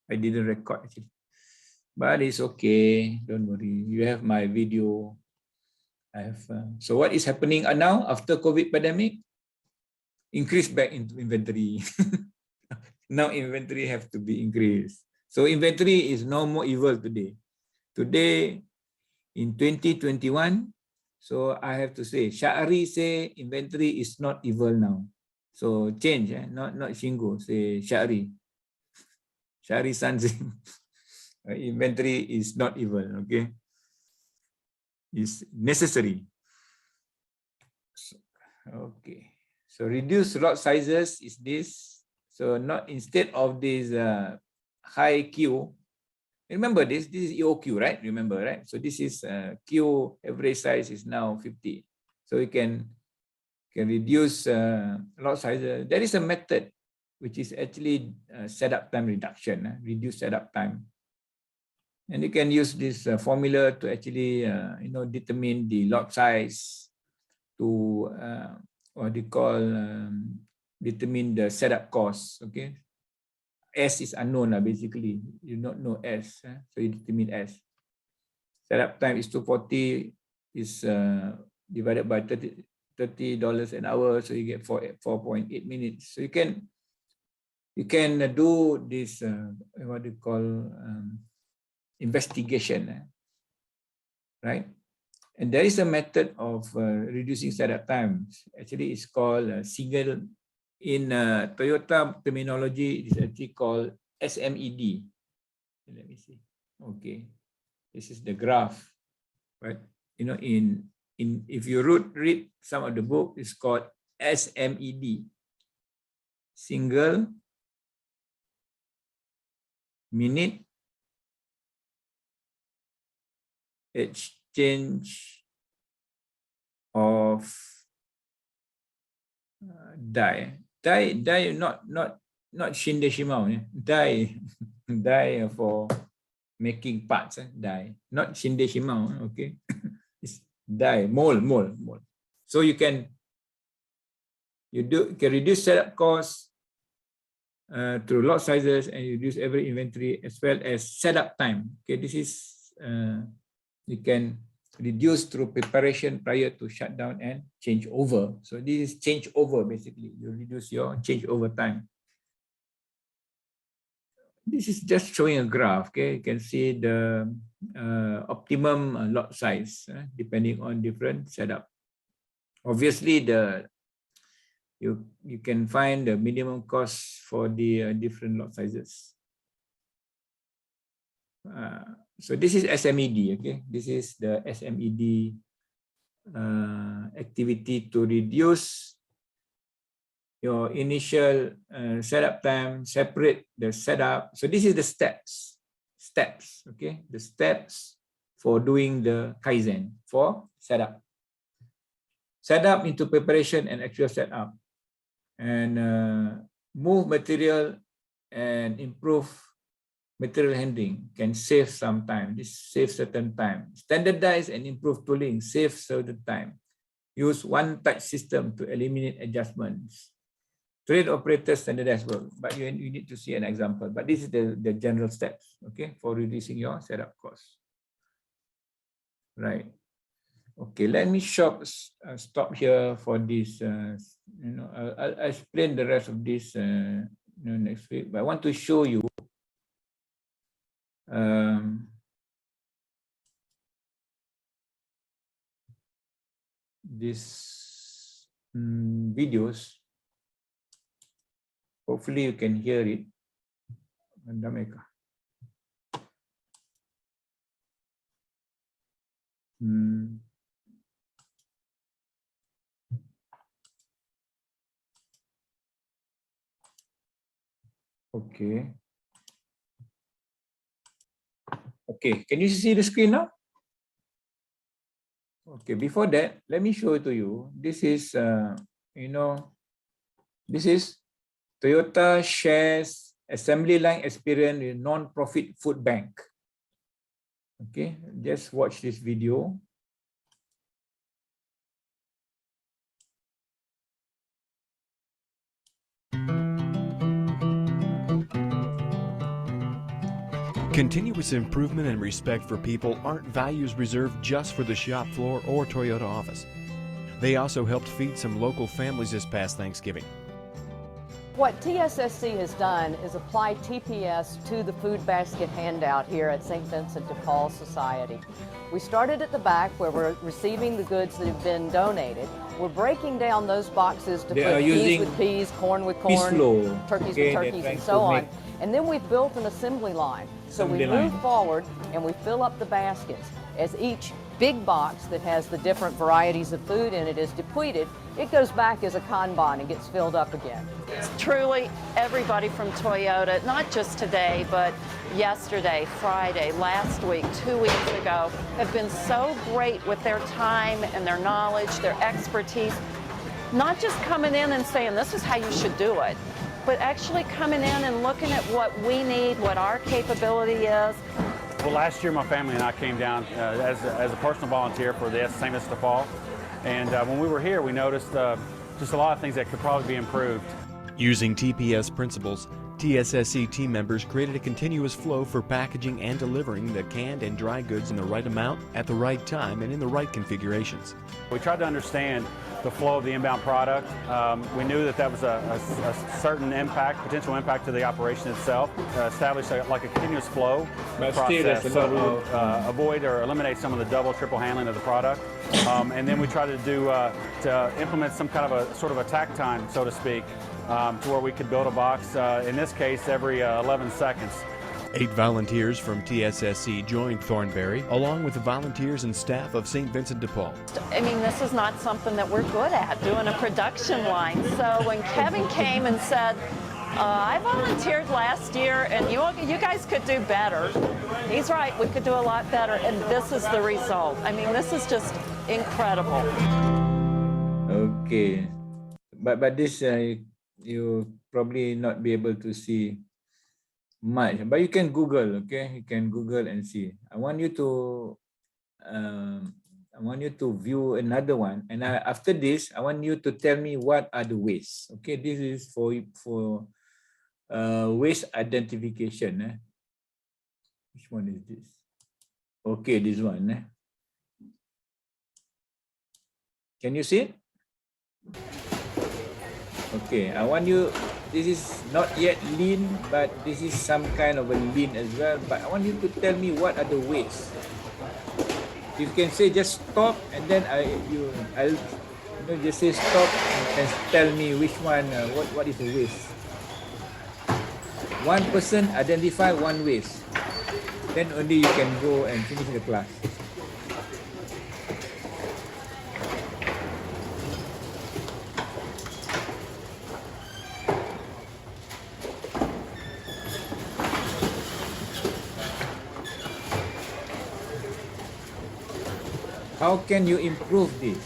Speaker 1: I didn't record actually. But it's okay, don't worry. You have my video. I have. So what is happening now after COVID pandemic? Increase back into inventory. Now inventory have to be increased. So inventory is no more evil today. Today, in 2021, so I have to say, Syahri say inventory is not evil now. So change, not Shingo, say Syahri. Syahri Sanzim. Inventory is not evil, okay? It's necessary. Okay. So reduce lot sizes is this. So not instead of this high Q. Remember this is EOQ, right? Remember, right? So this is Q average size is now 50. So you can reduce lot sizes. There is a method which is actually setup time reduction, reduce setup time. And you can use this formula to actually, determine the lot size to what they call determine the setup cost. Okay, S is unknown basically. You don't know S, so you determine S. Setup time is 240 is divided by $30 an hour, so you get 4.8 minutes. So you can do this what they call investigation, right? And there is a method of reducing setup times. Actually, it's called single. In Toyota terminology, it's actually called SMED. Let me see. Okay, this is the graph, right? You know, if you read some of the book, it's called SMED, single minute exchange of die, not Shindeshimao, die for making parts, die, not Shindeshimao, okay? It's die, mold. So you can reduce setup costs through lot sizes and reduce every inventory as well as setup time. Okay, this is you can reduce through preparation prior to shutdown and changeover. So this is changeover basically. You reduce your changeover time. This is just showing a graph. Okay, you can see the optimum lot size depending on different setup. Obviously, you can find the minimum cost for the different lot sizes. So this is SMED, okay? This is the SMED activity to reduce your initial setup time, separate the setup. So this is the steps, okay? The steps for doing the Kaizen for setup. Setup into preparation and actual setup. And move material and improve material handling can save some time. This saves certain time. Standardize and improve tooling, save certain time. Use one-touch system to eliminate adjustments. Train operators standardize work, but you need to see an example. But this is the general steps, okay, for reducing your setup costs. Right. Okay, let me stop here for this. I'll explain the rest of this next week. But I want to show you these videos. Hopefully you can hear it. Okay. Okay, can you see the screen now? Okay, before that, let me show it to you. This is, this is Toyota shares assembly line experience with non-profit food bank. Okay, just watch this video.
Speaker 5: Continuous improvement and respect for people aren't values reserved just for the shop floor or Toyota office. They also helped feed some local families this past Thanksgiving.
Speaker 6: What TSSC has done is apply TPS to the food basket handout here at St. Vincent de Paul Society. We started at the back where we're receiving the goods that have been donated. We're breaking down those boxes to put peas with peas, corn with corn, turkeys with turkeys, and so on. And then we've built an assembly line. So we move forward and we fill up the baskets. As each big box that has the different varieties of food in it is depleted, it goes back as a Kanban and gets filled up again.
Speaker 7: Truly, everybody from Toyota, not just today, but yesterday, Friday, last week, 2 weeks ago, have been so great with their time and their knowledge, their expertise, not just coming in and saying, this is how you should do it, but actually coming in and looking at what we need, what our capability is.
Speaker 8: Well, last year my family and I came down as a personal volunteer for the St. Vincent de Paul, and when we were here we noticed just a lot of things that could probably be improved.
Speaker 5: Using TPS principles, TSSC team members created a continuous flow for packaging and delivering the canned and dry goods in the right amount, at the right time, and in the right configurations.
Speaker 8: We tried to understand the flow of the inbound product. We knew that was a certain impact, potential impact to the operation itself. Establish like a continuous flow process so we would avoid or eliminate some of the double, triple handling of the product. And then we tried to do to implement some kind of a sort of a tack time, so to speak, to where we could build a box, in this case, every 11 seconds.
Speaker 5: 8 volunteers from TSSC joined Thornberry, along with the volunteers and staff of St. Vincent de Paul.
Speaker 7: I mean, this is not something that we're good at, doing a production line. So when Kevin came and said, I volunteered last year and you guys could do better. He's right, we could do a lot better, and this is the result. I mean, this is just incredible.
Speaker 1: Okay, but this you probably not be able to see much, but you can Google. Okay, you can Google and see. I want you to view another one, and after this, I want you to tell me what are the wastes. Okay, this is for waste identification. Which one is this? Okay, this one. Can you see it? Okay, I want you, this is not yet lean, but this is some kind of a lean as well. But I want you to tell me what are the wastes. You can say just stop, and then I'll just say stop and tell me which one, what is the waste. One person identify one waste. Then only you can go and finish the class. How can you improve this?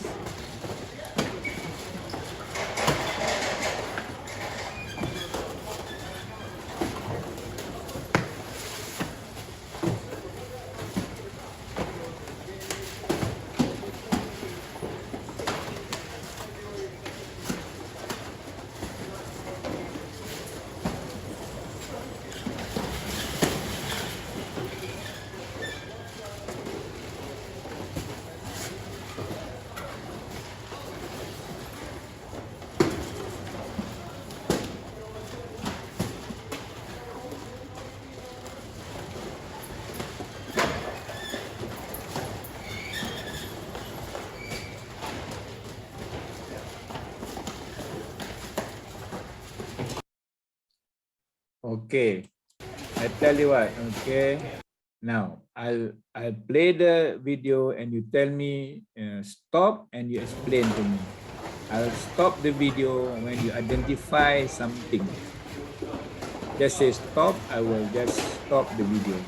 Speaker 1: Okay. I tell you what, okay. Now I'll play the video and you tell me stop and you explain to me. I'll stop the video when you identify something. Just say stop, I will just stop the video.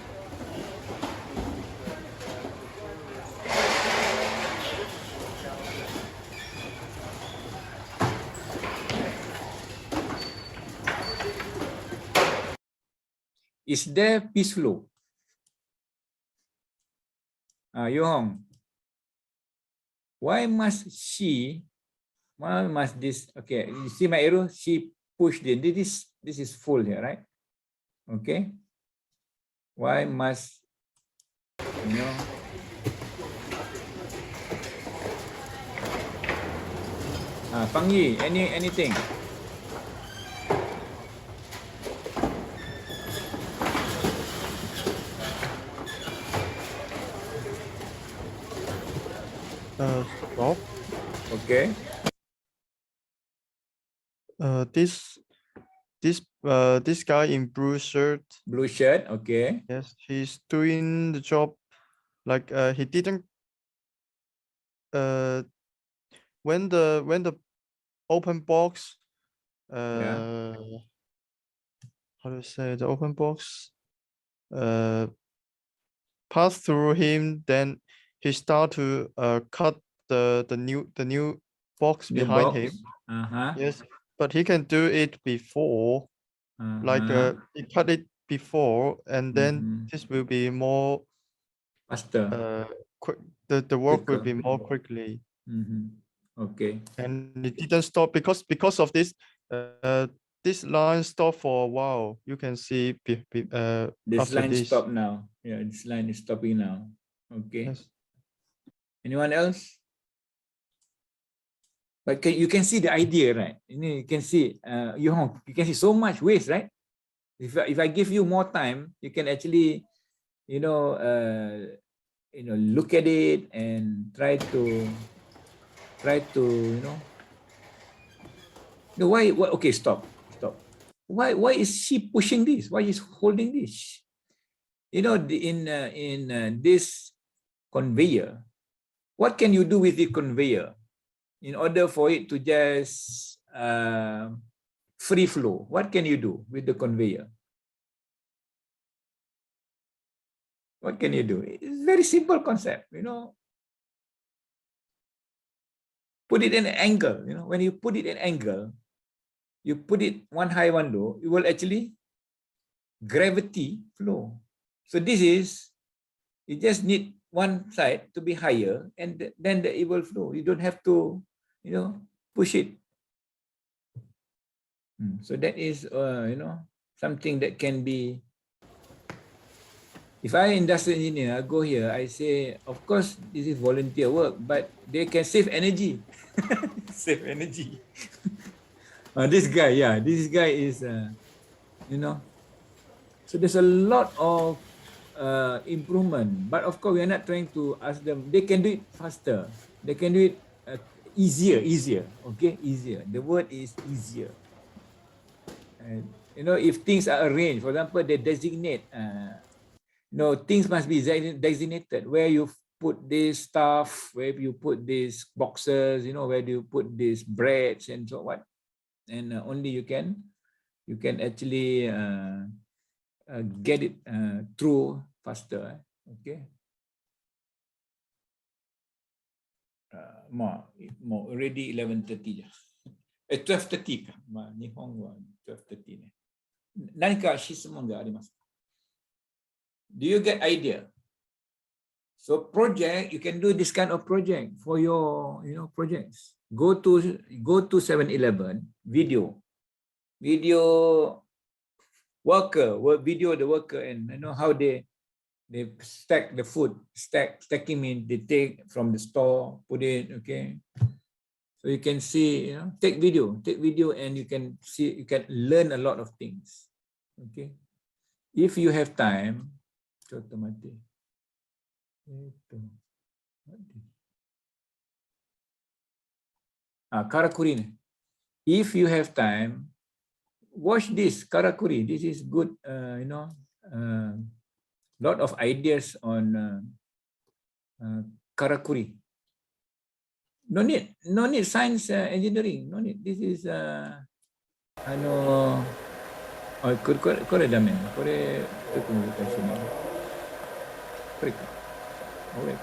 Speaker 1: Is there peace flow? Yohong, why must this, okay, you see my arrow, she pushed in, this is full here, right? Okay. Why must, you know, Pang Yi, anything?
Speaker 3: Stop.
Speaker 1: Okay.
Speaker 3: This guy in blue shirt.
Speaker 1: Blue shirt, okay.
Speaker 3: Yes, he's doing the job like he didn't when the open box how to say, the open box pass through him, then he start to cut the new box
Speaker 1: New
Speaker 3: behind
Speaker 1: box.
Speaker 3: him.
Speaker 1: Uh-huh.
Speaker 3: Yes, but he can do it before, like he cut it before, and then this will be more
Speaker 1: faster.
Speaker 3: quick. The work will
Speaker 1: Quicker.
Speaker 3: be more quickly.
Speaker 1: Okay.
Speaker 3: And it didn't stop because of this. This line stopped for a while. You can see
Speaker 1: This
Speaker 3: after
Speaker 1: line
Speaker 3: this.
Speaker 1: stop now. Yeah, this line is stopping now. Okay.
Speaker 3: Yes.
Speaker 1: Anyone else? But you can see the idea, right? You can see, you can see so much waste, right? If I give you more time, you can actually, look at it and try to, why? Okay, stop. Why is she pushing this? Why is holding this? In this conveyor, what can you do with the conveyor in order for it to just free flow? What can you do with the conveyor? What can you do? It's a very simple concept, Put it in an angle, When you put it in angle, you put it one high, one low, it will actually gravity flow. So this is, you just need one side to be higher, and then it will flow. You don't have to, push it. So that is, something that can be. If I industrial engineer, I go here, I say, of course, this is volunteer work, but they can save energy. Save energy. This guy is, so there's a lot of improvement, but of course, we are not trying to ask them, they can do it faster. They can do it easier, okay? Easier. The word is easier. And, if things are arranged, for example, they designate, things must be designated, where you put this stuff, where you put these boxes, where do you put these breads and so on. And only you can actually get it through faster. Okay. More already 11:30. 12:30 か。日本は 12:30 ね。何か質問がありますか? Do you get idea? So project, you can do this kind of project for your, projects. Go to 7-Eleven, video worker, video the worker, and how they stack the food, stacking mean they take from the store, put it, okay. So you can see, take video, and you can see, you can learn a lot of things. Okay. If you have time, Karakurin. If you have time, watch this karakuri. This is good. Lot of ideas on karakuri. No need science engineering. No need. This is kore dame. Kore難しいね。これか。これ。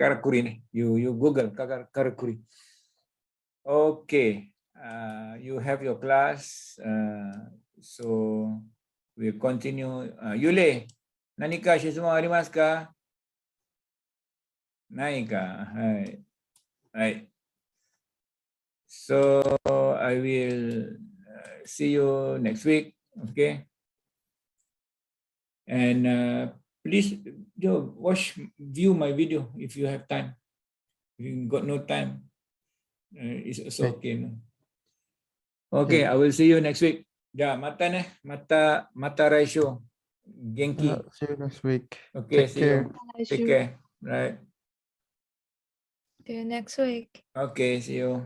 Speaker 1: Karakuri nih. You Google karakuri. Okay. You have your class. So we'll continue. Yule, nani ka shizumo arimasu ka? Nai ka. Hai. Hai. So I will see you next week. Okay. And please view my video if you have time. If you got no time, it's also okay. No? Okay, I will see you next week. Ja, mata ne, mata ratio. Genki.
Speaker 3: See you next week.
Speaker 1: Okay,
Speaker 3: Take
Speaker 1: see
Speaker 3: care.
Speaker 1: you. Take care. Right.
Speaker 9: See you next week.
Speaker 1: Okay, see you.